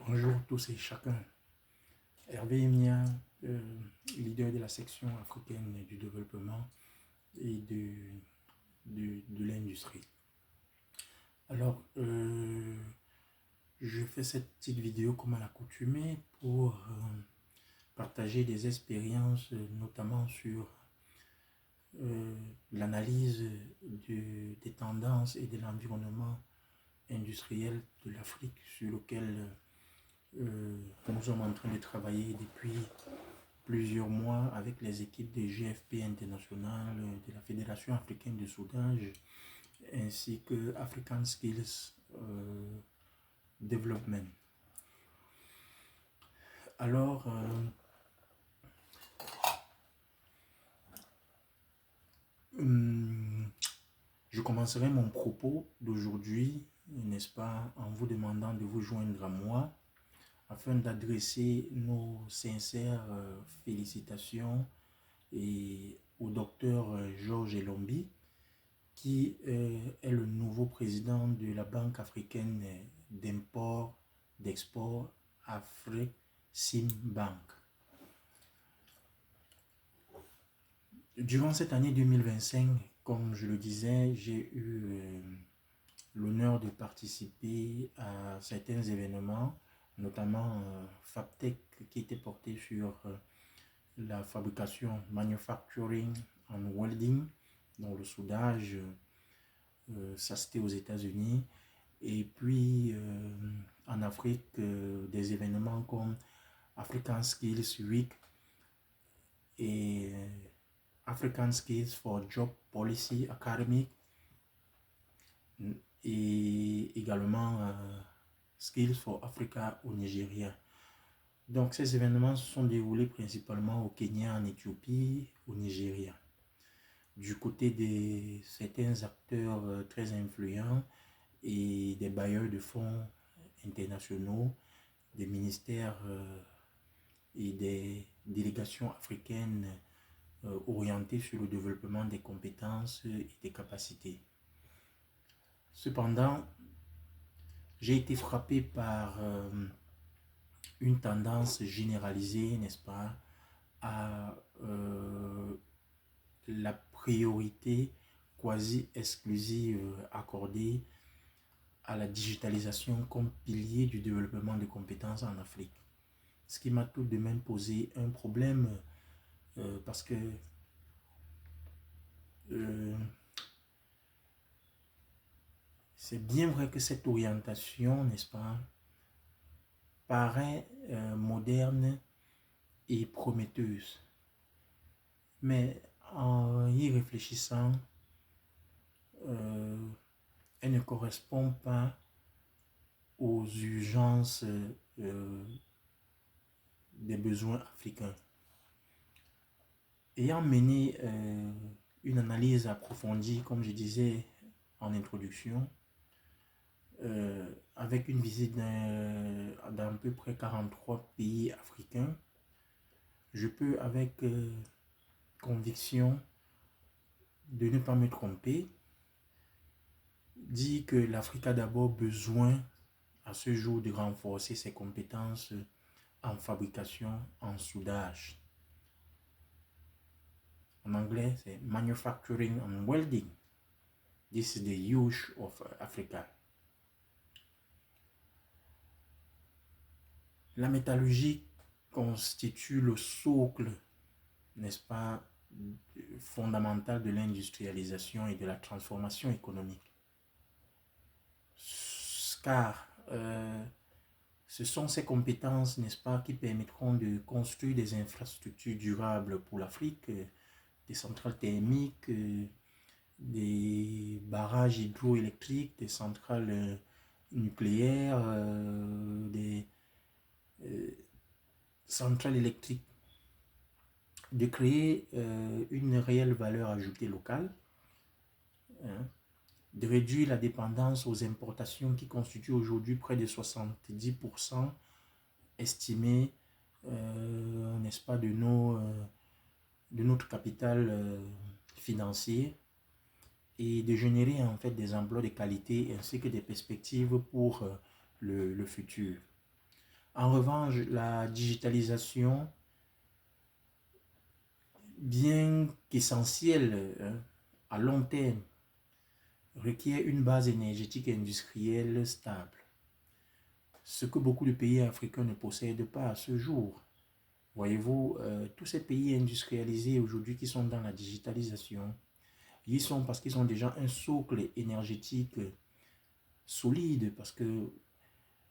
Bonjour tous et chacun. Hervé Mia, leader de la section africaine du développement et de l'industrie. Alors, je fais cette petite vidéo comme à l'accoutumée pour partager des expériences, notamment sur l'analyse des tendances et de l'environnement industriel de l'Afrique sur lequel nous sommes en train de travailler depuis plusieurs mois avec les équipes de GFP International, de la Fédération africaine de soudage, ainsi que African Skills Development. Alors, je commencerai mon propos d'aujourd'hui, n'est-ce pas, en vous demandant de vous joindre à moi afin d'adresser nos sincères félicitations au docteur Georges Elombi, qui est le nouveau président de la Banque africaine d'import, d'export, Afrique Bank. Durant cette année 2025, comme je le disais, j'ai eu l'honneur de participer à certains événements, notamment FAPTEC qui était porté sur la fabrication, manufacturing and welding, dans le soudage, ça c'était aux États-Unis. Et puis en Afrique, des événements comme African Skills Week et African Skills for Job Policy Academy et également Skills for Africa au Nigeria. Donc ces événements se sont déroulés principalement au Kenya, en Éthiopie, au Nigeria. Du côté de certains acteurs très influents et des bailleurs de fonds internationaux, des ministères et des délégations africaines orientées sur le développement des compétences et des capacités. Cependant, j'ai été frappé par une tendance généralisée, n'est-ce pas, à la priorité quasi exclusive accordée à la digitalisation comme pilier du développement des compétences en Afrique. Ce qui m'a tout de même posé un problème parce que c'est bien vrai que cette orientation, n'est-ce pas, paraît moderne et prometteuse. Mais en y réfléchissant, elle ne correspond pas aux urgences des besoins africains. Ayant mené une analyse approfondie, comme je disais en introduction, avec une visite dans à peu près 43 pays africains, je peux avec conviction de ne pas me tromper dire que l'Afrique a d'abord besoin à ce jour de renforcer ses compétences en fabrication, en soudage. En anglais, c'est manufacturing and welding. This is the use of Africa. La métallurgie constitue le socle, n'est-ce pas, fondamental de l'industrialisation et de la transformation économique. Car ce sont ces compétences, n'est-ce pas, qui permettront de construire des infrastructures durables pour l'Afrique, des centrales thermiques, des barrages hydroélectriques, des centrales nucléaires, des centrales électriques, de créer une réelle valeur ajoutée locale, hein, de réduire la dépendance aux importations qui constituent aujourd'hui près de 70% estimés, n'est-ce pas, de notre capital financier, et de générer en fait des emplois de qualité ainsi que des perspectives pour le futur. En revanche, la digitalisation, bien qu'essentielle à long terme, requiert une base énergétique et industrielle stable, ce que beaucoup de pays africains ne possèdent pas à ce jour. Voyez-vous, tous ces pays industrialisés aujourd'hui qui sont dans la digitalisation, ils sont parce qu'ils ont déjà un socle énergétique solide, parce que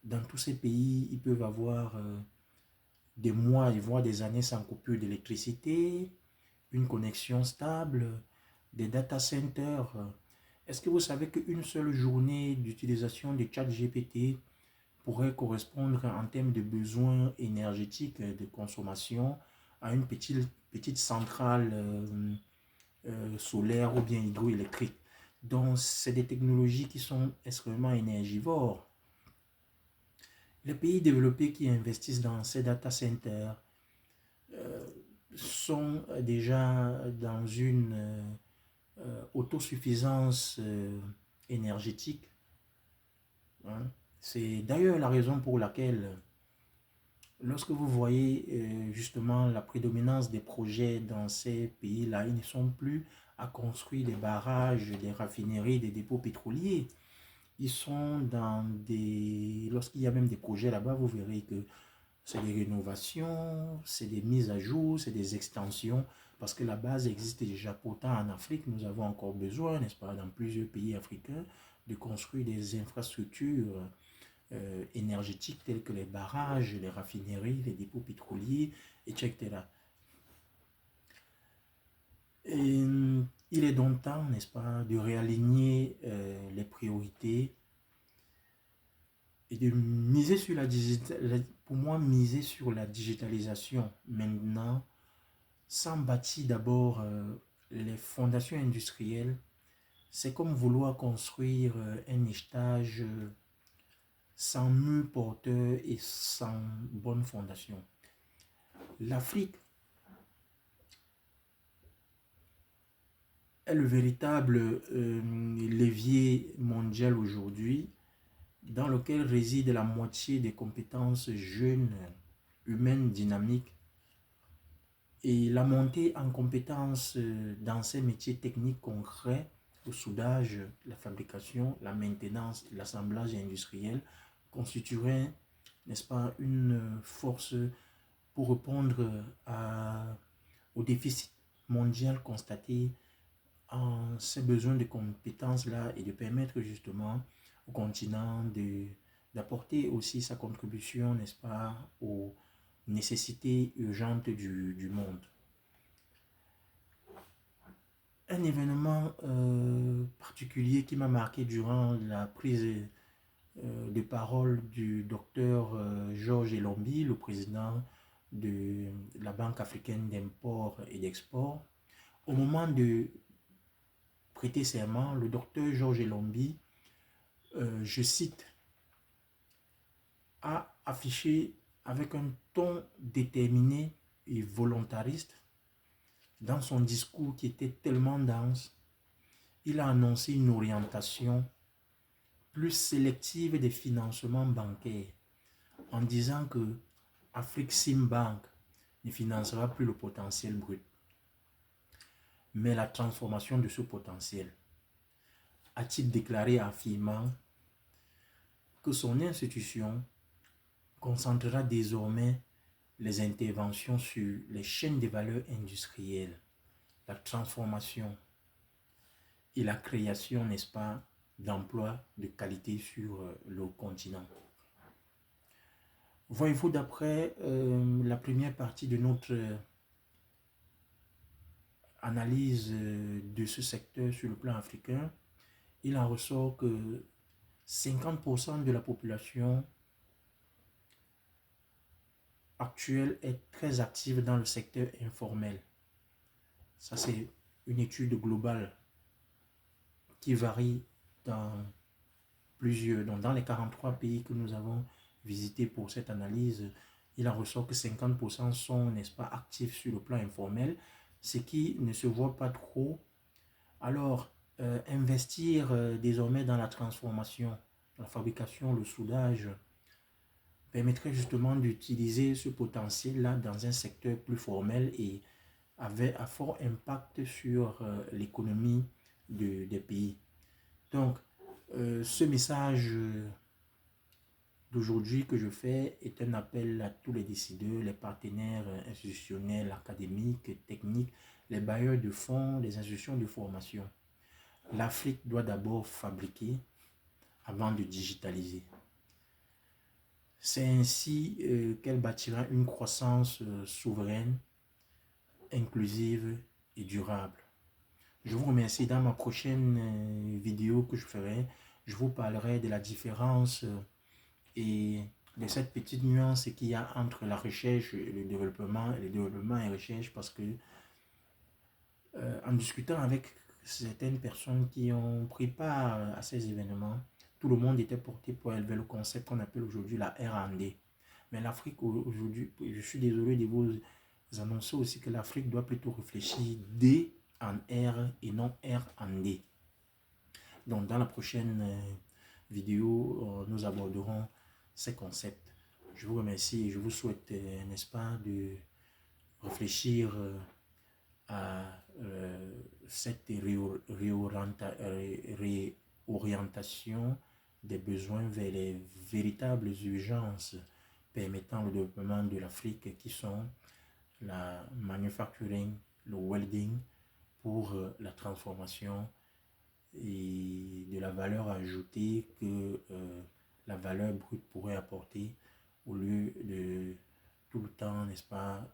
dans tous ces pays, ils peuvent avoir des mois et voire des années sans coupure d'électricité, une connexion stable, des data centers. Est-ce que vous savez qu'une seule journée d'utilisation de ChatGPT pourrait correspondre en termes de besoins énergétiques de consommation à une petite centrale solaire ou bien hydroélectrique? Donc, c'est des technologies qui sont extrêmement énergivores. Les pays développés qui investissent dans ces data centers sont déjà dans une autosuffisance énergétique. Hein. C'est d'ailleurs la raison pour laquelle, lorsque vous voyez justement la prédominance des projets dans ces pays-là, ils ne sont plus à construire des barrages, des raffineries, des dépôts pétroliers. Ils sont dans des... Lorsqu'il y a même des projets là-bas, vous verrez que c'est des rénovations, c'est des mises à jour, c'est des extensions, parce que la base existe déjà. Pourtant, en Afrique, nous avons encore besoin, n'est-ce pas, dans plusieurs pays africains, de construire des infrastructures énergétiques telles que les barrages, les raffineries, les dépôts pétroliers, etc. Et il est donc temps, n'est-ce pas, de réaligner les priorités et de miser sur la digitalisation. Pour moi, miser sur la digitalisation maintenant, sans bâtir d'abord les fondations industrielles, c'est comme vouloir construire un étage sans mur porteur et sans bonne fondation. L'Afrique est le véritable levier mondial aujourd'hui dans lequel réside la moitié des compétences jeunes, humaines, dynamiques. Et la montée en compétences dans ces métiers techniques concrets, le soudage, la fabrication, la maintenance, l'assemblage industriel, constituerait, n'est-ce pas, une force pour répondre au déficit mondial constaté en ces besoins de compétences-là et de permettre justement au continent d'apporter aussi sa contribution, n'est-ce pas, aux nécessités urgentes du monde. Un événement particulier qui m'a marqué durant la prise de parole du docteur Georges Elombi, le président de la Banque africaine d'import et d'export. Au moment de prêter serment, le docteur Georges Elombi, je cite, a affiché avec un ton déterminé et volontariste dans son discours qui était tellement dense. Il a annoncé une orientation plus sélective des financements bancaires en disant que Afreximbank ne financera plus le potentiel brut, mais la transformation de ce potentiel. A-t-il déclaré affirmant que son institution concentrera désormais les interventions sur les chaînes de valeur industrielles, la transformation et la création, n'est-ce pas, d'emplois de qualité sur le continent. Voyez-vous, d'après la première partie de notre analyse de ce secteur sur le plan africain, il en ressort que 50% de la population actuelle est très active dans le secteur informel. Ça, c'est une étude globale qui varie dans dans les 43 pays que nous avons visités pour cette analyse. Il en ressort que 50% sont, n'est-ce pas, actifs sur le plan informel, ce qui ne se voit pas trop. Alors, investir désormais dans la transformation, la fabrication, le soudage, permettrait justement d'utiliser ce potentiel-là dans un secteur plus formel et avait un fort impact sur l'économie des pays. Donc, ce message d'aujourd'hui que je fais est un appel à tous les décideurs, les partenaires institutionnels, académiques, techniques, les bailleurs de fonds, les institutions de formation. L'Afrique doit d'abord fabriquer avant de digitaliser. C'est ainsi qu'elle bâtira une croissance souveraine, inclusive et durable. Je vous remercie. Dans ma prochaine vidéo que je ferai, je vous parlerai de la différence et de cette petite nuance qu'il y a entre la recherche et le développement et recherche, parce que en discutant avec certaines personnes qui ont pris part à ces événements, tout le monde était porté pour élever le concept qu'on appelle aujourd'hui la R&D. Mais l'Afrique aujourd'hui, je suis désolé de vous annoncer aussi que l'Afrique doit plutôt réfléchir D en R et non R en D. Donc dans la prochaine vidéo, nous aborderons ces concepts. Je vous remercie et je vous souhaite, n'est-ce pas, de réfléchir à cette réorientation des besoins vers les véritables urgences permettant le développement de l'Afrique, qui sont la manufacturing, le welding pour la transformation et de la valeur ajoutée que la valeur brute pourrait apporter, au lieu de tout le temps, n'est-ce pas,